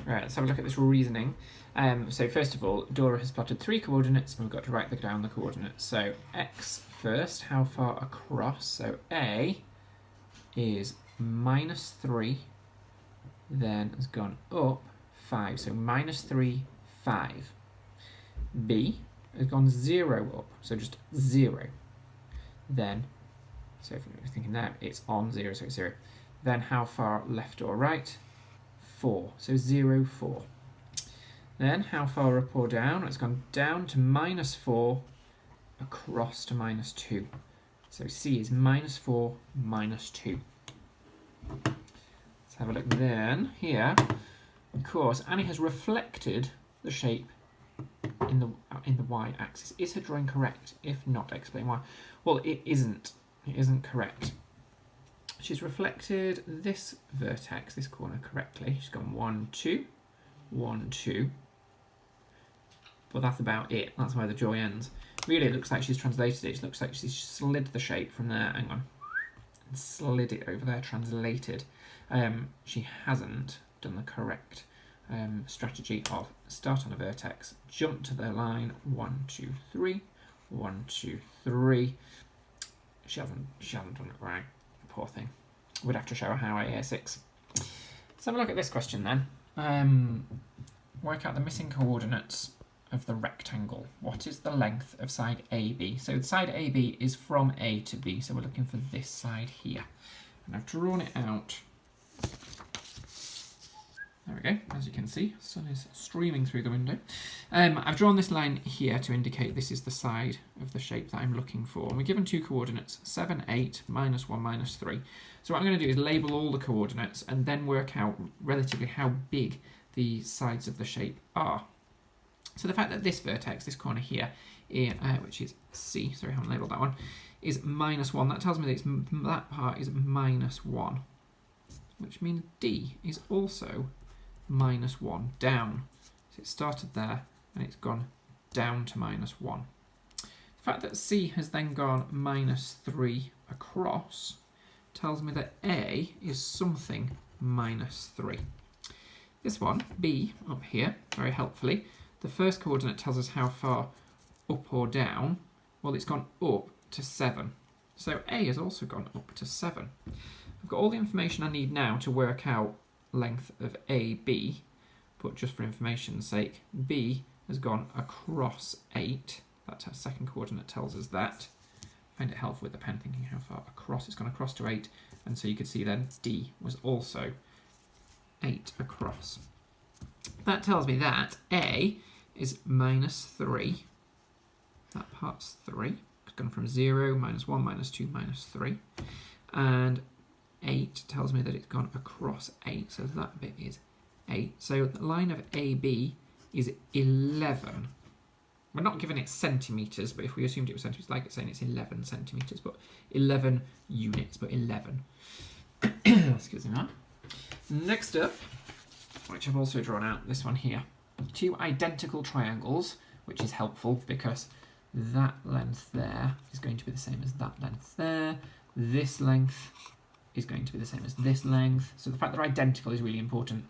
Right, let's have a look at this reasoning. So first of all, Dora has plotted 3 coordinates, and we've got to write down the coordinates. So x first, how far across? So A is -3, then has gone up 5. So -3, 5. B has gone 0 up, so just 0. Then, so if we're thinking there, it's on 0, so it's 0. Then how far left or right? 4, so 0, 4. Then how far up or down? It's gone down to -4, across to -2. So C is -4, -2. Let's have a look then. Here, of course, Annie has reflected the shape in the y-axis. Is her drawing correct? If not, explain why. Well, it isn't. It isn't correct. She's reflected this vertex, this corner, correctly. She's gone 1, 2, 1, 2. But that's about it. That's where the joy ends. Really, it looks like she's translated it. It looks like she's slid the shape from there. Hang on. And slid it over there, translated. She hasn't done the correct strategy of start on a vertex, jump to the line, 1, 2, 3, 1, 2, 3. She hasn't done it right. Poor thing. We'd have to show her how at year 6. Let's have a look at this question then. Work out the missing coordinates of the rectangle. What is the length of side AB? So the side AB is from A to B, so we're looking for this side here. And I've drawn it out. There we go, as you can see, the sun is streaming through the window. I've drawn this line here to indicate this is the side of the shape that I'm looking for. And we're given 2 coordinates, 7, 8, -1, -3. So what I'm going to do is label all the coordinates and then work out relatively how big the sides of the shape are. So the fact that this vertex, this corner here, which is C, sorry I haven't labelled that one, is -1, that tells me that that part is -1, which means D is also -1 down. So it started there and it's gone down to -1. The fact that C has then gone -3 across tells me that A is something -3. This one, B, up here, very helpfully, the first coordinate tells us how far up or down. Well, it's gone up to 7. So A has also gone up to 7. I've got all the information I need now to work out length of AB, but just for information's sake, B has gone across 8. That's our second coordinate tells us that. I find it helpful with the pen thinking how far across. It's gone across to 8, and so you could see then D was also 8 across. That tells me that A is -3. That part's 3. It's gone from 0, -1, -2, -3. And 8 tells me that it's gone across 8, so that bit is 8. So the line of AB is 11. We're not given it centimetres, but if we assumed it was centimetres, like it's saying it's 11 centimetres, but 11 units, but 11. Excuse me, that. Next up, which I've also drawn out, this one here. 2 identical triangles, which is helpful because that length there is going to be the same as that length there. This length is going to be the same as this length. So the fact they're identical is really important.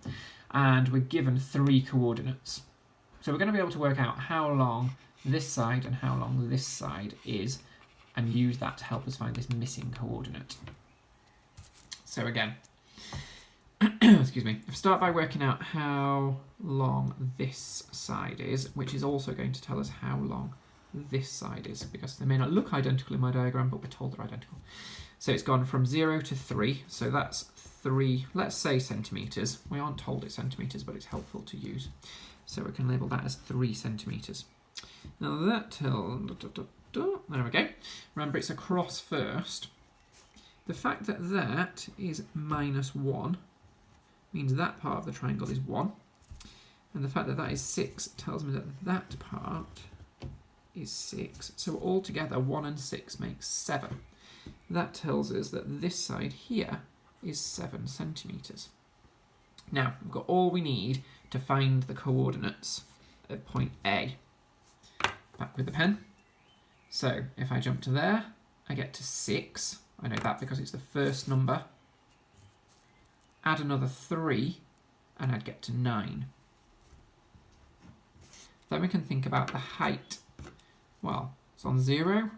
And we're given 3 coordinates. So we're going to be able to work out how long this side and how long this side is and use that to help us find this missing coordinate. So again, excuse me, if I start by working out how long this side is, which is also going to tell us how long this side is, because they may not look identical in my diagram, but we're told they're identical. So it's gone from 0 to 3, so that's 3, let's say centimetres. We aren't told it's centimetres, but it's helpful to use. So we can label that as 3 centimetres. Now that tells... There we go. Remember, it's across first. The fact that that is -1 means that part of the triangle is 1. And the fact that that is 6 tells me that that part is 6. So altogether, 1 and 6 makes 7. That tells us that this side here is 7 centimetres. Now, we've got all we need to find the coordinates at point A. Back with the pen. So, if I jump to there, I get to 6. I know that because it's the first number. Add another 3, and I'd get to 9. Then we can think about the height. Well, it's on 0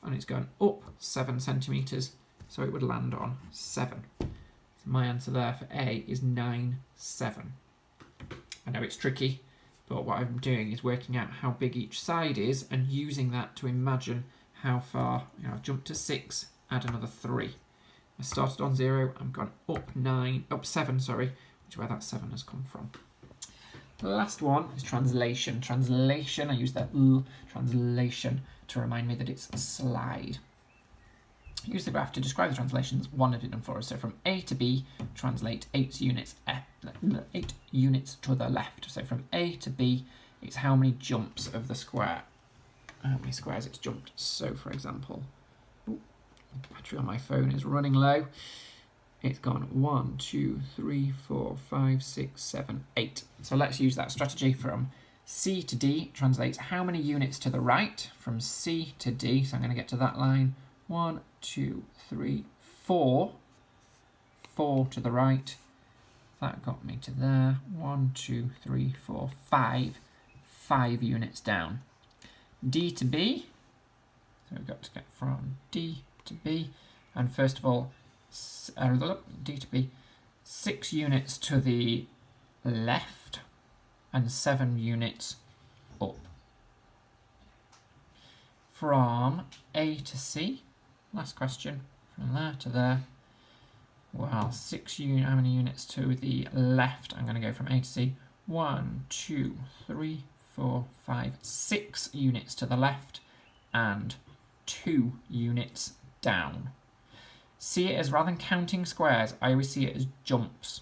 and it's going up 7 centimetres, so it would land on 7. So my answer there for A is 9, 7. I know it's tricky, but what I'm doing is working out how big each side is and using that to imagine how far. I've jumped to 6, add another 3. I started on 0, I'm gone up 7, which is where that 7 has come from. The last one is translation. Translation, I use that translation to remind me that it's a slide. Use the graph to describe the translations one have been done for us. So from A to B, translate 8 units to the left. So from A to B, it's how many jumps of the square. How many squares it's jumped. So for example, the battery on my phone is running low. It's gone 1, 2, 3, 4, 5, 6, 7, 8. So let's use that strategy. From C to D translates how many units to the right. From C to D, so I'm going to get to that line. 1, 2, 3, 4. 4 to the right. That got me to there. 1, 2, 3, 4, 5. 5 units down. D to B. So we've got to get from D to B. And first of all, D to B, 6 units to the left and 7 units up. From A to C, last question, from there to there. Well, 6 units, how many units to the left? I'm going to go from A to C. 1, 2, 3, 4, 5, 6 units to the left and 2 units down. See it as, rather than counting squares, I always see it as jumps,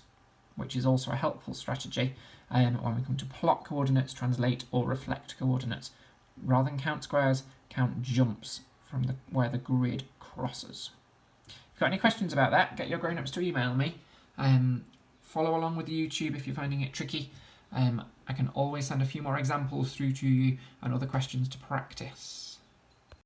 which is also a helpful strategy when we come to plot coordinates, translate or reflect coordinates. Rather than count squares, count jumps from where the grid crosses. If you've got any questions about that, get your grown-ups to email me. Follow along with YouTube if you're finding it tricky. I can always send a few more examples through to you and other questions to practice.